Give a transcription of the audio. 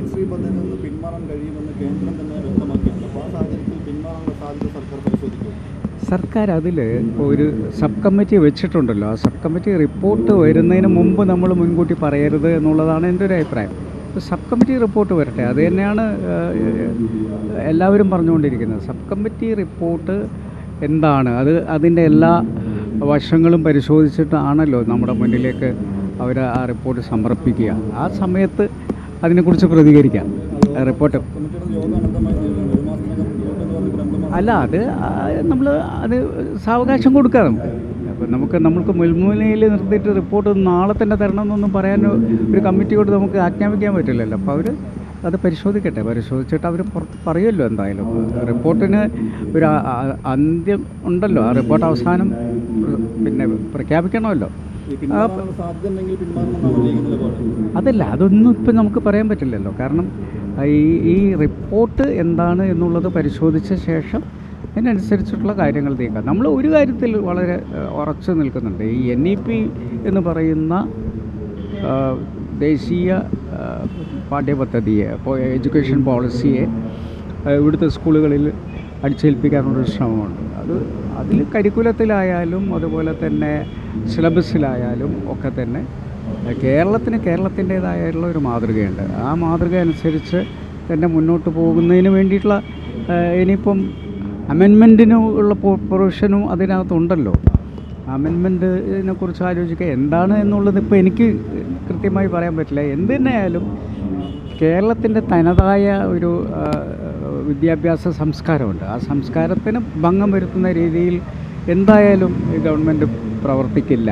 കുടുംബശ്രീ പദ്ധതിയിൽ നിന്ന് പിന്മാറാൻ കഴിയുമെന്ന് കേന്ദ്രം തന്നെ വ്യക്തമാക്കിയിട്ടുണ്ട്. അപ്പോൾ ആ സാഹചര്യത്തിൽ പിന്മാറാനുള്ള സാധ്യത സർക്കാർ പരിശോധിക്കും. സർക്കാർ അതിൽ ഒരു സബ് കമ്മിറ്റി വെച്ചിട്ടുണ്ടല്ലോ. ആ സബ് കമ്മിറ്റി റിപ്പോർട്ട് വരുന്നതിന് മുമ്പ് നമ്മൾ മുൻകൂട്ടി പറയരുത് എന്നുള്ളതാണ് എൻ്റെ ഒരു അഭിപ്രായം. സബ് കമ്മിറ്റി റിപ്പോർട്ട് വരട്ടെ, അത് തന്നെയാണ് എല്ലാവരും പറഞ്ഞുകൊണ്ടിരിക്കുന്നത്. സബ് കമ്മിറ്റി റിപ്പോർട്ട് എന്താണ്, അതിൻ്റെ എല്ലാ വശങ്ങളും പരിശോധിച്ചിട്ടാണല്ലോ നമ്മുടെ മുന്നിലേക്ക് അവർ ആ റിപ്പോർട്ട് സമർപ്പിക്കുക. ആ സമയത്ത് അതിനെക്കുറിച്ച് പ്രതികരിക്കാം. റിപ്പോർട്ട് അല്ല, നമ്മൾ സാവകാശം കൊടുക്കാം. നമുക്ക് മുൻമുനയിൽ നിർത്തിയിട്ട് റിപ്പോർട്ട് നാളെ തന്നെ തരണമെന്നൊന്നും പറയാൻ ഒരു കമ്മിറ്റിയോട് നമുക്ക് ആജ്ഞാപിക്കാൻ പറ്റില്ലല്ലോ. അപ്പോൾ അവർ അത് പരിശോധിക്കട്ടെ. പരിശോധിച്ചിട്ട് അവർ പറയുമല്ലോ. എന്തായാലും റിപ്പോർട്ടിന് ഒരു അന്ത്യം ഉണ്ടല്ലോ. ആ റിപ്പോർട്ട് അവസാനം പിന്നെ പ്രഖ്യാപിക്കണമല്ലോ. അതല്ല, അതൊന്നും ഇപ്പം നമുക്ക് പറയാൻ പറ്റില്ലല്ലോ. കാരണം ഈ റിപ്പോർട്ട് എന്താണ് എന്നുള്ളത് പരിശോധിച്ച ശേഷം അതിനനുസരിച്ചിട്ടുള്ള കാര്യങ്ങൾ നീക്കാം. നമ്മൾ ഒരു കാര്യത്തിൽ വളരെ ഉറച്ചു നിൽക്കുന്നുണ്ട്. ഈ NEP എന്ന് പറയുന്ന ദേശീയ പാഠ്യപദ്ധതിയെ, എഡ്യൂക്കേഷൻ പോളിസിയെ ഇവിടുത്തെ സ്കൂളുകളിൽ അടിച്ചേൽപ്പിക്കാനുള്ളൊരു ശ്രമമുണ്ട്. അതിൽ കരിക്കുലത്തിലായാലും അതുപോലെ തന്നെ സിലബസിലായാലും ഒക്കെ തന്നെ കേരളത്തിൻ്റേതായുള്ള ഒരു മാതൃകയുണ്ട്. ആ മാതൃക അനുസരിച്ച് തന്നെ മുന്നോട്ട് പോകുന്നതിന് വേണ്ടിയിട്ടുള്ള ഇനിയിപ്പം അമെൻമെൻറ്റിനുള്ള പ്രൊവിഷനും അതിനകത്തുണ്ടല്ലോ. അമെൻമെൻറ്റിനെ കുറിച്ച് ആലോചിക്കുക എന്താണ് എന്നുള്ളത് ഇപ്പോൾ എനിക്ക് കൃത്യമായി പറയാൻ പറ്റില്ല. എന്ത് തന്നെയായാലും കേരളത്തിൻ്റെ തനതായ ഒരു വിദ്യാഭ്യാസ സംസ്കാരമുണ്ട്. ആ സംസ്കാരത്തിന് ഭംഗം വരുത്തുന്ന രീതിയിൽ എന്തായാലും ഗവൺമെൻറ് പ്രവർത്തിക്കില്ല.